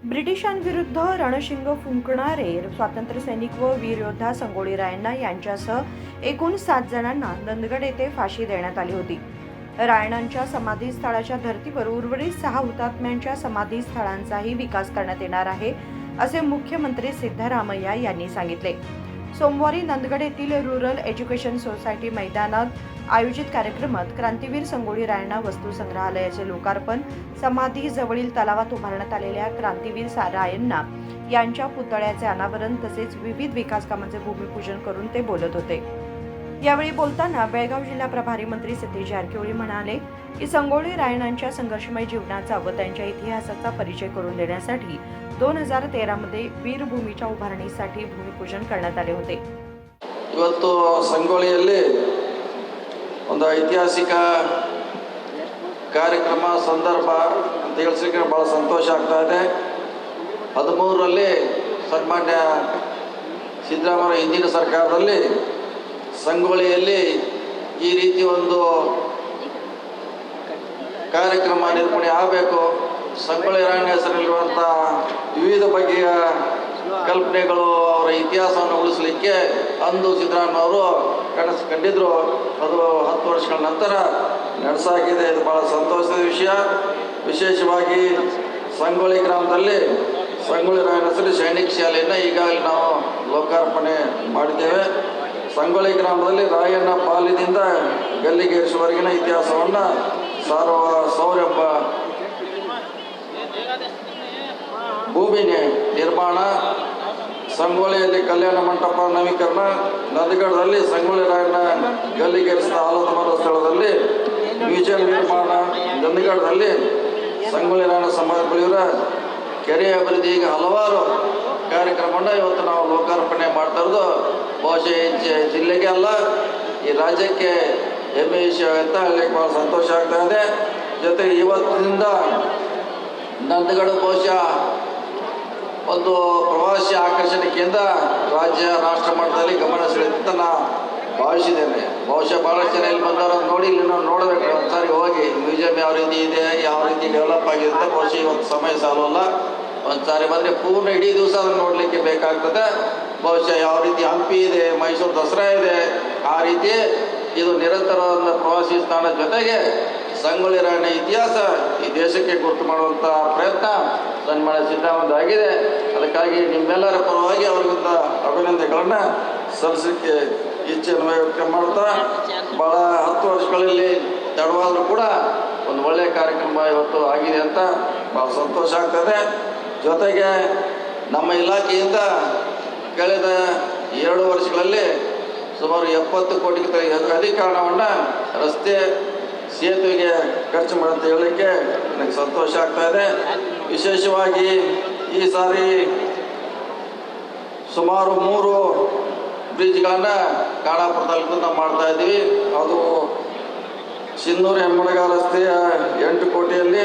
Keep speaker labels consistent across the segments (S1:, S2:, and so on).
S1: ब्रिटिशांविरुद्ध रणशिंग फुंकणारे स्वातंत्र्य सैनिक व वीरयोद्धा संगोळी रायण्णा यांच्यासह एकूण 7 जणांना नंदगड येथे फाशी देण्यात आली होती. रायण्णांच्या समाधीस्थळाच्या धर्तीवर उर्वरित 6 हुतात्म्यांच्या समाधीस्थळांचाही विकास करण्यात येणार आहे, असे मुख्यमंत्री सिद्धरामय्या यांनी सांगितले. सोमवारी नंदगड येथील रूरल एज्युकेशन सोसायटी मैदानात आयोजित कार्यक्रमात क्रांतीवीर संगोळी रायण्णा वस्तू संग्रहालयाचे लोकार्पण, समाधी जवळील तलावात उभारण्यात आलेल्या क्रांतीवीर रायण्णा यांच्या पुतळ्याचे अनावरण तसेच विविध विकास कामांचे भूमिपूजन करून ते बोलत होते. यावेळी बोलताना बेळगाव जिल्हा प्रभारी मंत्री सतीश जारकिहोळी म्हणाले की संगोळी रायण्णांच्या संघर्षमय जीवनाचा व त्यांच्या इतिहासाचा परिचय करून देण्यासाठी 2013 मध्ये वीरभूमीच्या उभारणीसाठी भूमिपूजन करण्यात आले होते.
S2: ಇವತ್ತು ಸಂಗೊಳ್ಳಿಯಲ್ಲಿ ಒಂದು ಐತಿಹಾಸಿಕ ಕಾರ್ಯಕ್ರಮ ಸಂದರ್ಭ ಅಂತ ಹೇಳಿಸಲಿಕ್ಕೆ ಭಾಳ ಸಂತೋಷ ಆಗ್ತಾ ಇದೆ. 13ರಲ್ಲಿ ಸನ್ಮಾನ್ಯ ಸಿದ್ದರಾಮಯ್ಯ ಹಿಂದಿನ ಸರ್ಕಾರದಲ್ಲಿ ಸಂಗೊಳ್ಳಿಯಲ್ಲಿ ಈ ರೀತಿ ಒಂದು ಕಾರ್ಯಕ್ರಮ ನಿರ್ವಹಣೆ ಆಗಬೇಕು. ಸಂಗೊಳ್ಳಿ ರಾಯಣ್ಣ ಹೆಸರಲ್ಲಿರುವಂಥ ವಿವಿಧ ಬಗೆಯ ಕಲ್ಪನೆಗಳು ಅವರ ಇತಿಹಾಸವನ್ನು ಉಳಿಸಲಿಕ್ಕೆ ಅಂದು ಸಿದ್ದರಾಮಯ್ಯವರು ಕನಸು ಕಂಡಿದ್ರು. ಅದು 10 ವರ್ಷಗಳ ನಂತರ ನಡೆಸಾಗಿದೆ. ಇದು ಭಾಳ ಸಂತೋಷದ ವಿಷಯ. ವಿಶೇಷವಾಗಿ ಸಂಗೊಳ್ಳಿ ಗ್ರಾಮದಲ್ಲಿ ಸಂಗೊಳ್ಳಿ ರಾಯಣ್ಣ ಹೆಸರು ಸೈನಿಕ ಶಾಲೆಯನ್ನು ಈಗಾಗಲೇ ನಾವು ಲೋಕಾರ್ಪಣೆ ಮಾಡಿದ್ದೇವೆ. ಸಂಗೊಳ್ಳಿ ಗ್ರಾಮದಲ್ಲಿ ರಾಯಣ್ಣ ಬಾಲ್ಯದಿಂದ ಗಲ್ಲಿಗೇರಿಸುವವರೆಗಿನ ಇತಿಹಾಸವನ್ನು ಸಾರುವ ಸೌರಭ ಭೂಮಿ ನಿರ್ಮಾಣ, ಸಂಗೊಳ್ಳಿಯಲ್ಲಿ ಕಲ್ಯಾಣ ಮಂಟಪ ನವೀಕರಣ, ನಂದಗಡದಲ್ಲಿ ಸಂಗೊಳ್ಳಿ ರಾಯಣ್ಣ ಗಲ್ಲಿಗೇರಿಸಿದ ಆಲದ ಮರದ ಸ್ಥಳದಲ್ಲಿ ಮ್ಯೂಸಿಯಂ ನಿರ್ಮಾಣ, ನಂದಗಡದಲ್ಲಿ ಸಂಗೊಳ್ಳಿ ರಾಯಣ್ಣ ಸಮಾಧಿ ಬಳಿಯವರ ಕೆರೆ ಅಭಿವೃದ್ಧಿ, ಈಗ ಹಲವಾರು ಕಾರ್ಯಕ್ರಮವನ್ನು ಇವತ್ತು ನಾವು ಲೋಕಾರ್ಪಣೆ ಮಾಡ್ತಾ ಇರೋದು ಬಹುಶಃ ಜಿಲ್ಲೆಗೆ ಅಲ್ಲ, ಈ ರಾಜ್ಯಕ್ಕೆ ಹೆಮ್ಮೆ ವಿಷಯ ಅಂತ ಹೇಳಲಿಕ್ಕೆ ಭಾಳ ಸಂತೋಷ ಆಗ್ತಾ ಇದೆ. ಜೊತೆಗೆ ಇವತ್ತಿನಿಂದ ನಂದಗಡ ಬಹುಶಃ ಒಂದು ಪ್ರವಾಸಿ ಆಕರ್ಷಣೆ ಕೇಂದ್ರ ರಾಜ್ಯ ರಾಷ್ಟ್ರ ಮಟ್ಟದಲ್ಲಿ ಗಮನ ಸೆಳೆಯುತ್ತೆ ನಾ ಭಾವಿಸಿದ್ದೇನೆ. ಬಹುಶಃ ಭಾಳಷ್ಟು ಜನ ಇಲ್ಲಿ ಬಂದವರು ನೋಡಿ ಇಲ್ಲಿ ನಾವು ನೋಡಬೇಕು, ಒಂದ್ಸಾರಿ ಹೋಗಿ ಮ್ಯೂಸಿಯಂ ಯಾವ ರೀತಿ ಇದೆ, ಯಾವ ರೀತಿ ಡೆವಲಪ್ ಆಗಿದೆ ಅಂತ. ಬಹುಶಃ ಇವತ್ತು ಸಮಯ ಸಾಲಲ್ಲ, ಒಂದ್ಸಾರಿ ಬಂದರೆ ಪೂರ್ಣ ಇಡೀ ದಿವಸ ಅದನ್ನು ನೋಡಲಿಕ್ಕೆ ಬೇಕಾಗ್ತದೆ. ಬಹುಶಃ ಯಾವ ರೀತಿ ಹಂಪಿ ಇದೆ, ಮೈಸೂರು ದಸರಾ ಇದೆ, ಆ ರೀತಿ ಇದು ನಿರಂತರವಾದ ಪ್ರವಾಸಿ ಸ್ಥಾನದ ಜೊತೆಗೆ ಸಂಗೊಳ್ಳಿ ರಾಯಣ್ಣ ಇತಿಹಾಸ ಈ ದೇಶಕ್ಕೆ ಗುರುತು ಮಾಡುವಂಥ ಪ್ರಯತ್ನ ಸನ್ಮಾನ್ಯ ಸಿದ್ದರಾಮಯ್ಯ ಆಗಿದೆ. ಅದಕ್ಕಾಗಿ ನಿಮ್ಮೆಲ್ಲರ ಪರವಾಗಿ ಅವರಿಗಿಂತ ಅಭಿನಂದನೆಗಳನ್ನು ಸಲ್ಲಿಸಲಿಕ್ಕೆ ಇಚ್ಛೆಯನ್ನು ವ್ಯಕ್ತ ಮಾಡ್ತಾ, ಭಾಳ 10 ವರ್ಷಗಳಲ್ಲಿ ತಡವಾದರೂ ಕೂಡ ಒಂದು ಒಳ್ಳೆಯ ಕಾರ್ಯಕ್ರಮ ಇವತ್ತು ಆಗಿದೆ ಅಂತ ಭಾಳ ಸಂತೋಷ ಆಗ್ತದೆ. ಜೊತೆಗೆ ನಮ್ಮ ಇಲಾಖೆಯಿಂದ ಕಳೆದ 2 ವರ್ಷಗಳಲ್ಲಿ ಸುಮಾರು 70 ಕೋಟಿಗೆ ಅಧಿಕ ಹಣವನ್ನು ರಸ್ತೆ ಸೇತುವೆಗೆ ಖರ್ಚು ಮಾಡಂತ ಹೇಳಲಿಕ್ಕೆ ನನಗೆ ಸಂತೋಷ ಆಗ್ತಾ ಇದೆ. ವಿಶೇಷವಾಗಿ ಈ ಸಾರಿ ಸುಮಾರು 3 ಬ್ರಿಡ್ಜ್ಗಳನ್ನು ಖಾನಾಪುರದಲ್ಲಿ ನಾವು ಮಾಡ್ತಾ ಇದ್ದೀವಿ. ಅದು ಸಿನ್ನೂರು ಹೆಮ್ಮಳಗ ರಸ್ತೆಯ 8 ಕೋಟಿಯಲ್ಲಿ,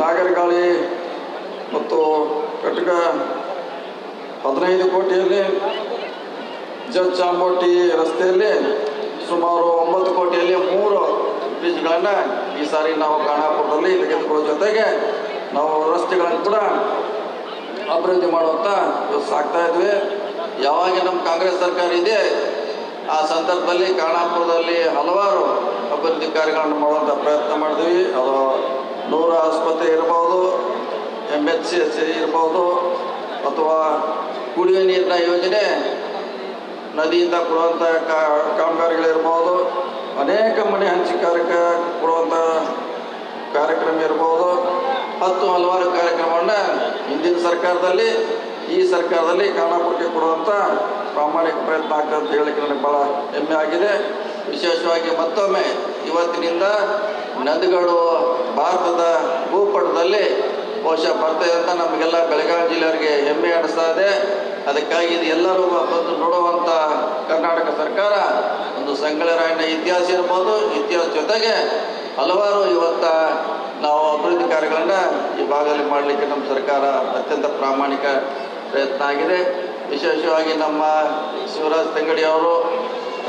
S2: ನಾಗರಗಾಳಿ ಮತ್ತು ಕಟಕ 15 ಕೋಟಿಯಲ್ಲಿ, ಜಡ್ ಚಾಮೋಟಿ ರಸ್ತೆಯಲ್ಲಿ ಸುಮಾರು 9 ಕೋಟಿಯಲ್ಲಿ 3 ಬ್ರಿಡ್ಜ್ಗಳನ್ನು ಈ ಸಾರಿ ನಾವು ಖಾನಾಪುರದಲ್ಲಿ ತೆಗೆದುಕೊಳ್ಳೋ ಜೊತೆಗೆ ನಾವು ರಸ್ತೆಗಳನ್ನು ಕೂಡ ಅಭಿವೃದ್ಧಿ ಮಾಡುವಂಥ ಸಾಗ್ತಾ ಇದ್ವಿ. ಯಾವಾಗ ನಮ್ಮ ಕಾಂಗ್ರೆಸ್ ಸರ್ಕಾರ ಇದೆ ಆ ಸಂದರ್ಭದಲ್ಲಿ ಖಾನಾಪುರದಲ್ಲಿ ಹಲವಾರು ಅಭಿವೃದ್ಧಿ ಕಾರ್ಯಗಳನ್ನು ಮಾಡುವಂಥ ಪ್ರಯತ್ನ ಮಾಡಿದ್ವಿ. ಅದು 100 ಆಸ್ಪತ್ರೆ ಇರ್ಬೋದು, MHC ಇರ್ಬೋದು, ಅಥವಾ ಕುಡಿಯುವ ನೀರಿನ ಯೋಜನೆ, ನದಿಯಿಂದ ಕೊಡುವಂಥ ಕಾಮಗಾರಿಗಳಿರ್ಬೋದು, ಅನೇಕ ಮನೆ ಹಂಚಿಕೆ ಕೊಡುವಂಥ ಕಾರ್ಯಕ್ರಮ ಇರ್ಬೋದು, ಹಲವಾರು ಕಾರ್ಯಕ್ರಮವನ್ನು ಹಿಂದಿನ ಸರ್ಕಾರದಲ್ಲಿ ಈ ಸರ್ಕಾರದಲ್ಲಿ ಖಾನಾಪುರಕ್ಕೆ ಕೊಡುವಂಥ ಪ್ರಾಮಾಣಿಕ ಪ್ರಯತ್ನ ಆಗ್ತದೆ ಅಂತ ಹೇಳಲಿಕ್ಕೆ ನನಗೆ ಭಾಳ ಹೆಮ್ಮೆ ಆಗಿದೆ. ವಿಶೇಷವಾಗಿ ಮತ್ತೊಮ್ಮೆ ಇವತ್ತಿನಿಂದ ನಂದಗಡ ಭಾರತದ ಭೂಪಟದಲ್ಲಿ ಬಹುಶಃ ಬರ್ತದೆ ಅಂತ ನಮಗೆಲ್ಲ ಬೆಳಗಾವಿ ಜಿಲ್ಲೆಯವರಿಗೆ ಹೆಮ್ಮೆ ಅನಿಸ್ತಾ ಇದೆ. ಅದಕ್ಕಾಗಿ ಇದು ಎಲ್ಲರೂ ಬಂದು ನೋಡುವಂಥ ಕರ್ನಾಟಕ ಸರ್ಕಾರ ಒಂದು ಸಂಗೊಳ್ಳಿ ರಾಯಣ್ಣ ಇತಿಹಾಸ ಇರ್ಬೋದು, ಇತಿಹಾಸ ಜೊತೆಗೆ ಹಲವಾರು ಇವತ್ತು ನಾವು ಅಭಿವೃದ್ಧಿ ಕಾರ್ಯಗಳನ್ನು ಈ ಭಾಗದಲ್ಲಿ ಮಾಡಲಿಕ್ಕೆ ನಮ್ಮ ಸರ್ಕಾರ ಅತ್ಯಂತ ಪ್ರಾಮಾಣಿಕ ಪ್ರಯತ್ನ ಆಗಿದೆ. ವಿಶೇಷವಾಗಿ ನಮ್ಮ ಶಿವರಾಜ್ ತಂಗಡಿಯವರು,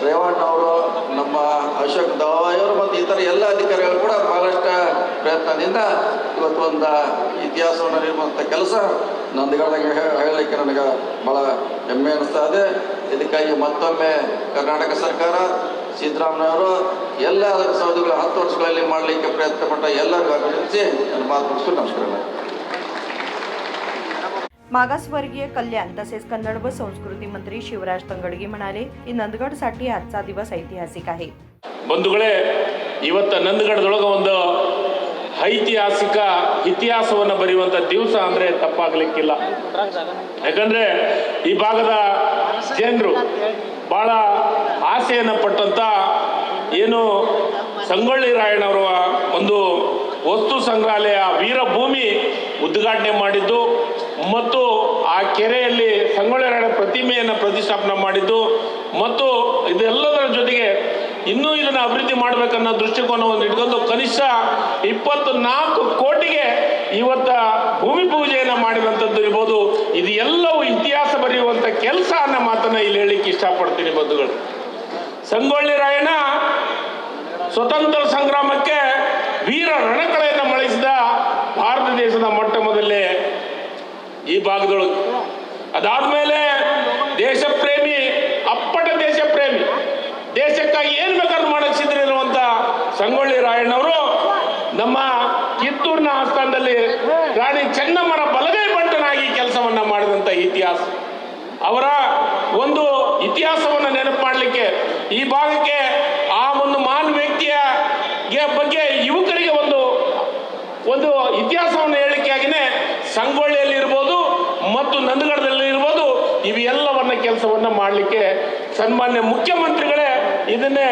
S2: ರೇವಣ್ಣವರು, ನಮ್ಮ ಅಶೋಕ್ ದಳವಾಯಿಯವರು ಮತ್ತು ಇತರ ಎಲ್ಲ ಅಧಿಕಾರಿಗಳು ಕೂಡ ಭಾಳಷ್ಟು ಪ್ರಯತ್ನದಿಂದ ಇವತ್ತು ಒಂದು ಇತಿಹಾಸವನ್ನು ನಿರ್ಮಿಸುವಂಥ ಕೆಲಸ ನಂದಗಡದಾಗ ಹೇಳಲಿಕ್ಕೆ ನನಗೆ ಭಾಳ ಹೆಮ್ಮೆ ಅನ್ನಿಸ್ತಾ ಇದೆ. ಇದಕ್ಕಾಗಿ ಮತ್ತೊಮ್ಮೆ ಕರ್ನಾಟಕ ಸರ್ಕಾರ, ಸಿದ್ದರಾಮಯ್ಯವರು ಎಲ್ಲ ಸೌದಿಗಳ 10 ವರ್ಷಗಳಲ್ಲಿ ಮಾಡಲಿಕ್ಕೆ ಪ್ರಯತ್ನ ಪಟ್ಟ ಎಲ್ಲರಿಗೂ ಅಭಿನಂದಿಸಿ ನನ್ನ ಮಾತು ಮುಗಿಸು. ನಮಸ್ಕಾರ.
S1: मागासवर्गीय कल्याण तसेच कन्नड व संस्कृती मंत्री शिवराज तंगडगे म्हणाले की नंदगडसाठी आजचा दिवस ऐतिहासिक आहे.
S3: ಬಂಧುಗಳೇ, ಇವತ್ತು ನಂದಗಡದೊಳಗೆ ಒಂದು ಐತಿಹಾಸಿಕ ಇತಿಹಾಸವನ್ನು ಬರೆಯುವಂಥ ದಿವಸ ಅಂದರೆ ತಪ್ಪಾಗಲಿಕ್ಕಿಲ್ಲ. ಯಾಕಂದರೆ ಈ ಭಾಗದ ಜನರು ಭಾಳ ಆಸೆಯನ್ನು ಪಟ್ಟಂಥ ಏನು ಸಂಗೊಳ್ಳಿ ರಾಯಣ್ಣವರ ಒಂದು ವಸ್ತು ಸಂಗ್ರಹಾಲಯ ವೀರಭೂಮಿ ಉದ್ಘಾಟನೆ ಮಾಡಿದ್ದು ಮತ್ತು ಆ ಕೆರೆಯಲ್ಲಿ ಸಂಗೊಳ್ಳಿ ರಾಯಣ್ಣ ಪ್ರತಿಮೆಯನ್ನು ಪ್ರತಿಷ್ಠಾಪನೆ ಮಾಡಿದ್ದು ಮತ್ತು ಇದೆಲ್ಲದರ ಜೊತೆಗೆ ಇನ್ನೂ ಇದನ್ನು ಅಭಿವೃದ್ಧಿ ಮಾಡಬೇಕನ್ನೋ ದೃಷ್ಟಿಕೋನವನ್ನು ಇಟ್ಕೊಂಡು ಕನಿಷ್ಠ 24 ಕೋಟಿಗೆ ಇವತ್ತು ಭೂಮಿ ಪೂಜೆಯನ್ನು ಮಾಡಿದಂಥದ್ದು ಇರ್ಬೋದು. ಇದು ಎಲ್ಲವೂ ಇತಿಹಾಸ ಬರೆಯುವಂಥ ಕೆಲಸ ಅನ್ನೋ ಮಾತನ್ನು ಇಲ್ಲಿ ಹೇಳಲಿಕ್ಕೆ ಇಷ್ಟಪಡ್ತೀನಿ ಬಂಧುಗಳು. ಸಂಗೊಳ್ಳಿ ರಾಯಣ್ಣ ಸ್ವತಂತ್ರ ಸಂಗ್ರಾಮಕ್ಕೆ ವೀರ ರಣಕಳೆಯನ್ನು ಮೊಳಗಿಸಿದ ಭಾರತ ದೇಶದ ಮೊಟ್ಟ ಮೊದಲೇ ಈ ಭಾಗದೊಳಗೆ. ಅದಾದ್ಮೇಲೆ ದೇಶ ಪ್ರೇಮಿ, ಅಪ್ಪಟ ದೇಶ ಪ್ರೇಮಿ, ದೇಶಕ್ಕಾಗಿ ಏನು ಬೇಕಾದ್ರೂ ಮಾಡಕ್ಕೆ ಸಿದ್ಧರಿರುವಂಥ ಸಂಗೊಳ್ಳಿ ರಾಯಣ್ಣವರು ನಮ್ಮ ಕಿತ್ತೂರಿನ ಆಸ್ಥಾನದಲ್ಲಿ ರಾಣಿ ಚೆನ್ನಮ್ಮರ ಬಲಗೈ ಬಂಟನಾಗಿ ಕೆಲಸವನ್ನ ಮಾಡಿದಂಥ ಇತಿಹಾಸ, ಅವರ ಒಂದು ಇತಿಹಾಸವನ್ನು ನೆನಪು ಮಾಡಲಿಕ್ಕೆ ಈ ಭಾಗಕ್ಕೆ ಆ ಒಂದು ಮಹಾನ್ ವ್ಯಕ್ತಿಯ ಬಗ್ಗೆ ಯುವಕರಿಗೆ ಒಂದು ಇತಿಹಾಸವನ್ನು ಹೇಳಲಿಕ್ಕಾಗಿನೇ ಸಂಗೊಳ್ಳಿಯಲ್ಲಿ ಇರ್ಬೋದು ಮತ್ತು ನಂದಗಡದಲ್ಲಿ ಇರ್ಬೋದು ಇವೆಲ್ಲವನ್ನ ಕೆಲಸವನ್ನ ಮಾಡಲಿಕ್ಕೆ ಸನ್ಮಾನ್ಯ ಮುಖ್ಯಮಂತ್ರಿಗಳೇ ಇದನ್ನೇ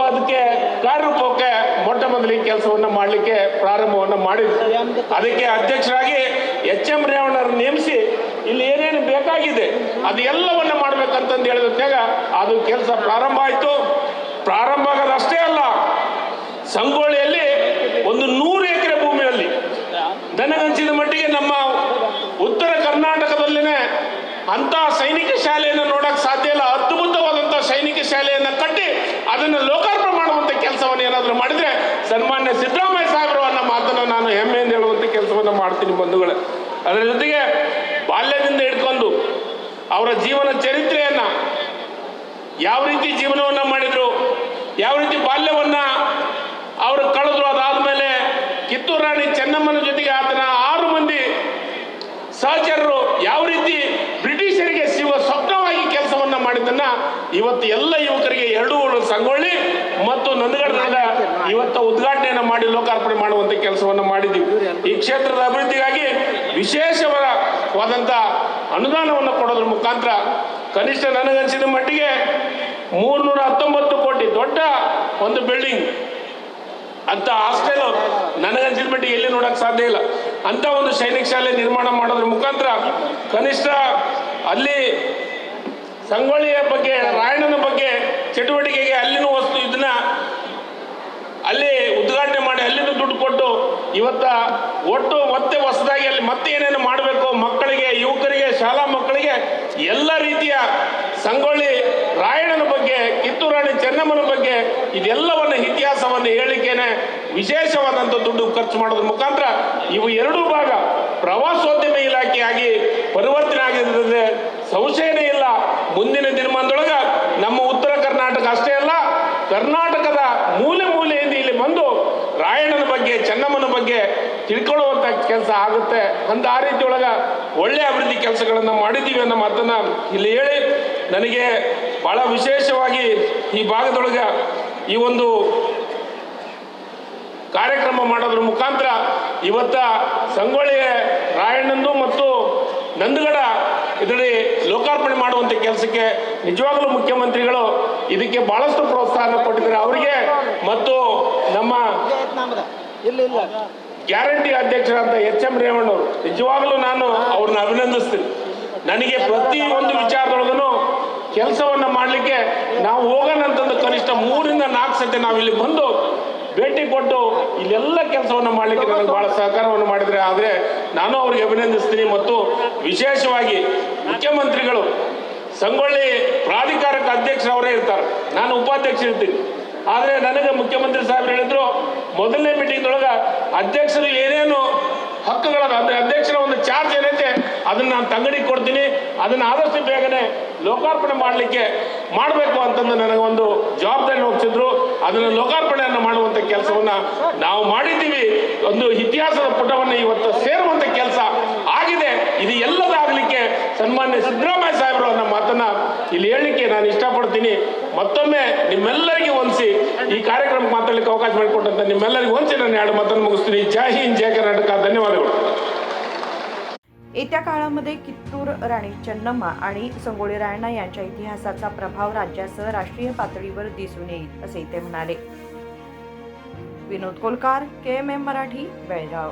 S3: ಅದಕ್ಕೆ ಕಾರ್ಯರೂಪಕ್ಕೆ ಮೊಟ್ಟ ಮೊದಲಿಗೆ ಕೆಲಸವನ್ನ ಮಾಡಲಿಕ್ಕೆ ಪ್ರಾರಂಭವನ್ನು ಮಾಡಿದ್ರು. ಅದಕ್ಕೆ ಅಧ್ಯಕ್ಷರಾಗಿ HM ರೇವಣ್ಣರನ್ನು ನೇಮಿಸಿ ಇಲ್ಲಿ ಏನೇನು ಬೇಕಾಗಿದೆ ಅದು ಎಲ್ಲವನ್ನ ಮಾಡ್ಬೇಕಂತಂದು ಹೇಳಿದಾಗ ಅದು ಕೆಲಸ ಪ್ರಾರಂಭ ಆಯಿತು. ಪ್ರಾರಂಭ ಆಗೋದಷ್ಟೇ ಅಲ್ಲ, ಸಂಗೊಳ್ಳಿಯಲ್ಲಿ ಒಂದು 100 ಎಕರೆ ಭೂಮಿಯಲ್ಲಿ ನನಗನ್ಸಿದ ಮಟ್ಟಿಗೆ ನಮ್ಮ ಉತ್ತರ ಕರ್ನಾಟಕದಲ್ಲಿನೇ ಅಂತ ಸೈನಿಕ ಶಾಲೆಯನ್ನು ನೋಡಕ್ ಸಾಧ್ಯ ಇಲ್ಲ. ಅದ್ಭುತವಾದಂತಹ ಸೈನಿಕ ಶಾಲೆಯನ್ನು ಕಟ್ಟಿ ಅದನ್ನು ಲೋಕಾರ್ಪಣೆ ಮಾಡುವಂತ ಕೆಲಸವನ್ನು ಏನಾದರೂ ಮಾಡಿದ್ರೆ ಸನ್ಮಾನ್ಯ ಸಿದ್ದರಾಮಯ್ಯ ಸಾಹೇಬರು ಅನ್ನೋ ಮಾತನ್ನು ನಾನು ಹೆಮ್ಮೆಯಿಂದ ಹೇಳುವಂತ ಕೆಲಸವನ್ನು ಮಾಡ್ತೀನಿ ಬಂಧುಗಳೇ. ಅದರ ಜೊತೆಗೆ ಬಾಲ್ಯದಿಂದ ಹಿಡ್ಕೊಂಡು ಅವರ ಜೀವನ ಚರಿತ್ರೆಯನ್ನ, ಯಾವ ರೀತಿ ಜೀವನವನ್ನ ಮಾಡಿದ್ರು, ಯಾವ ರೀತಿ ಬಾಲ್ಯವನ್ನ ಅವರು ಕಳೆದ್ರು, ಅದಾದ್ಮೇಲೆ ಕಿತ್ತೂರು ರಾಣಿ ಚೆನ್ನಮ್ಮನ ಜೊತೆಗೆ ಆತನ 6 ಮಂದಿ ಸಹಚರರು ಯಾವ ರೀತಿ ಬ್ರಿಟಿಷರಿಗೆ ಸ್ವಪ್ನವಾಗಿ ಕೆಲಸವನ್ನ ಮಾಡಿದ್ದನ್ನ ಇವತ್ತು ಎಲ್ಲ ಯುವಕರಿಗೆ 2 ಸಂಗೊಳ್ಳಿ ಮತ್ತು ನಂದಗಡದ ಇವತ್ತು ಉದ್ಘಾಟನೆಯನ್ನು ಮಾಡಿ ಲೋಕಾರ್ಪಣೆ ಮಾಡುವಂತ ಕೆಲಸವನ್ನ ಮಾಡಿದ್ದೀವಿ. ಈ ಕ್ಷೇತ್ರದ ಅಭಿವೃದ್ಧಿಗಾಗಿ ವಿಶೇಷವಾದಂತ ಅನುದಾನವನ್ನು ಕೊಡೋದ್ರ ಮುಖಾಂತರ ಕನಿಷ್ಠ ನನಗನ್ಸಿದ ಮಟ್ಟಿಗೆ 319 ಕೋಟಿ ದೊಡ್ಡ ಒಂದು ಬಿಲ್ಡಿಂಗ್ ಅಂತ ಹಾಸ್ಟೆಲ್ ನನಗನ್ಸಿದ ಮಟ್ಟಿಗೆ ಎಲ್ಲಿ ನೋಡಕ್ ಸಾಧ್ಯ ಇಲ್ಲ. ಅಂತ ಒಂದು ಸೈನಿಕ ಶಾಲೆ ನಿರ್ಮಾಣ ಮಾಡೋದ್ರ ಮುಖಾಂತರ ಕನಿಷ್ಠ ಅಲ್ಲಿ ಸಂಗೊಳ್ಳಿಯ ಬಗ್ಗೆ, ರಾಯಣ್ಣನ ಬಗ್ಗೆ ಚಟುವಟಿಕೆಗೆ ಅಲ್ಲಿನೂ ವಸ್ತು ಇದನ್ನ ಅಲ್ಲಿ ಉದ್ಘಾಟನೆ ಮಾಡಿ ಅಲ್ಲಿನೂ ದುಡ್ಡು ಕೊಟ್ಟು ಇವತ್ತ ಒಟ್ಟು ಮತ್ತೆ ಹೊಸದಾಗಿ ಅಲ್ಲಿ ಮತ್ತೆ ಏನೇನು ಮಾಡಬೇಕು ಮಕ್ಕಳಿಗೆ, ಯುವಕರಿಗೆ, ಶಾಲಾ ಮಕ್ಕಳಿಗೆ ಎಲ್ಲ ರೀತಿಯ ಸಂಗೊಳ್ಳಿ ರಾಯಣ್ಣನ ಬಗ್ಗೆ, ಕಿತ್ತೂರು ರಾಣಿ ಚೆನ್ನಮ್ಮನ ಬಗ್ಗೆ ಇದೆಲ್ಲವನ್ನ ಇತಿಹಾಸವನ್ನು ಹೇಳಿಕೆನೆ ವಿಶೇಷವಾದಂಥ ದುಡ್ಡು ಖರ್ಚು ಮಾಡೋದ್ರ ಮುಖಾಂತರ ಇವು 2 ಭಾಗ ಪ್ರವಾಸೋದ್ಯಮ ಇಲಾಖೆಯಾಗಿ ಪರಿವರ್ತನೆ ಆಗಿರ್ತದೆ. ಸಂಶಯನೇ ಇಲ್ಲ, ಮುಂದಿನ ದಿನಮಾನದೊಳಗ ನಮ್ಮ ಉತ್ತರ ಕರ್ನಾಟಕ ಅಷ್ಟೇ ಅಲ್ಲ, ಕರ್ನಾಟಕದ ಮೂಲೆ ಮೂಲೆಯಿಂದ ಇಲ್ಲಿ ಬಂದು ರಾಯಣ್ಣನ ಬಗ್ಗೆ, ಚೆನ್ನಮ್ಮನ ಬಗ್ಗೆ ತಿಳ್ಕೊಳ್ಳುವಂತ ಕೆಲಸ ಆಗುತ್ತೆ ಅಂತ ಆ ರೀತಿ ಒಳಗ ಒಳ್ಳೆ ಅಭಿವೃದ್ಧಿ ಕೆಲಸಗಳನ್ನ ಮಾಡಿದ್ದೀವಿ ಅನ್ನೋ ಮಾತನ್ನ ಇಲ್ಲಿ ಹೇಳಿ, ನನಗೆ ಬಹಳ ವಿಶೇಷವಾಗಿ ಈ ಭಾಗದೊಳಗ ಈ ಒಂದು ಕಾರ್ಯಕ್ರಮ ಮಾಡೋದ್ರ ಮುಖಾಂತರ ಇವತ್ತ ಸಂಗೊಳ್ಳಿ ರಾಯಣ್ಣಂದು ಮತ್ತು ನಂದಗಡ ಇದರಲ್ಲಿ ಲೋಕಾರ್ಪಣೆ ಮಾಡುವಂತ ಕೆಲಸಕ್ಕೆ ನಿಜವಾಗಲೂ ಮುಖ್ಯಮಂತ್ರಿಗಳು ಇದಕ್ಕೆ ಬಹಳಷ್ಟು ಪ್ರೋತ್ಸಾಹ ಕೊಟ್ಟಿದ್ದಾರೆ. ಅವರಿಗೆ ಮತ್ತು ನಮ್ಮ ಗ್ಯಾರಂಟಿ ಅಧ್ಯಕ್ಷರಾದ HM ರೇವಣ್ಣವರು ನಿಜವಾಗಲೂ ನಾನು ಅವ್ರನ್ನ ಅಭಿನಂದಿಸ್ತೀನಿ. ನನಗೆ ಪ್ರತಿ ಒಂದು ವಿಚಾರದೊಳಗೂ ಕೆಲಸವನ್ನ ಮಾಡಲಿಕ್ಕೆ ನಾವು ಹೋಗೋಣ ಅಂತಂದು ಕನಿಷ್ಠ 3 ರಿಂದ 4 ಸತಿ ನಾವು ಇಲ್ಲಿ ಬಂದು ಭೇಟಿ ಕೊಟ್ಟು ಇಲ್ಲೆಲ್ಲ ಕೆಲಸವನ್ನು ಮಾಡಲಿಕ್ಕೆ ನನಗೆ ಬಹಳ ಸಹಕಾರವನ್ನು ಮಾಡಿದರೆ. ಆದರೆ ನಾನು ಅವರಿಗೆ ಅಭಿನಂದಿಸ್ತೀನಿ. ಮತ್ತು ವಿಶೇಷವಾಗಿ ಮುಖ್ಯಮಂತ್ರಿಗಳು ಸಂಗೊಳ್ಳಿ ಪ್ರಾಧಿಕಾರಕ್ಕೆ ಅಧ್ಯಕ್ಷರವರೇ ಇರ್ತಾರೆ, ನಾನು ಉಪಾಧ್ಯಕ್ಷ ಇರ್ತೀನಿ. ಆದರೆ ನನಗೆ ಮುಖ್ಯಮಂತ್ರಿ ಸಾಹೇಬರು ಹೇಳಿದ್ರು, ಮೊದಲನೇ ಮೀಟಿಂಗ್ದೊಳಗೆ ಅಧ್ಯಕ್ಷರು ಏನೇನು ಹಕ್ಕುಗಳದ ಅಂದರೆ ಅಧ್ಯಕ್ಷರ ಒಂದು ಚಾರ್ಜ್ ಏನೈತೆ ಅದನ್ನು ನಾನು ತಂಗಡಿಗೆ ಕೊಡ್ತೀನಿ, ಅದನ್ನು ಆದಷ್ಟು ಬೇಗನೆ ಲೋಕಾರ್ಪಣೆ ಮಾಡಬೇಕು ಅಂತಂದು ನನಗೆ ಒಂದು ಜವಾಬ್ದಾರಿ ಒಪ್ಪಿಸಿದ್ರು. ಅದನ್ನು ಲೋಕಾರ್ಪಣೆಯನ್ನು ಮಾಡುವಂಥ ಕೆಲಸವನ್ನು ನಾವು ಮಾಡಿದ್ದೀವಿ. ಒಂದು ಇತಿಹಾಸದ ಪುಟವನ್ನು ಇವತ್ತು ಸೇರುವಂಥ ಕೆಲಸ ಆಗಿದೆ. ಇದು ಎಲ್ಲದಾಗಲಿಕ್ಕೆ ಸನ್ಮಾನ್ಯ ಸಿದ್ದರಾಮಯ್ಯ ಸಾಹೇಬರು ಅನ್ನೋ ಮಾತನ್ನು ಇಲ್ಲಿ ಹೇಳಲಿಕ್ಕೆ ನಾನು ಇಷ್ಟಪಡ್ತೀನಿ. ಮತ್ತೊಮ್ಮೆ ನಿಮ್ಮೆಲ್ಲರಿಗೂ ಹೊಂದಿಸಿ ಈ ಕಾರ್ಯಕ್ರಮಕ್ಕೆ ಮಾತಾಡಲಿಕ್ಕೆ ಅವಕಾಶ ಮಾಡಿಕೊಟ್ಟಂತ ನಿಮ್ಮೆಲ್ಲರಿಗೂ ಹೊಂದಿಸಿ ನಾನು ಎರಡು ಮಾತನ್ನು मुगस्ತೀನಿ. जय हिंद, जय कर्नाटक. धन्यवादಗಳು.
S1: येत्या काळामध्ये कित्तूर राणी चन्नम्मा आणि संगोळी रायण्णा यांच्या इतिहासाचा प्रभाव राज्यासह राष्ट्रीय पातळीवर दिसून येईल असे ते म्हणाले. विनोद कोलकार, KMM मराठी, बेळगाव.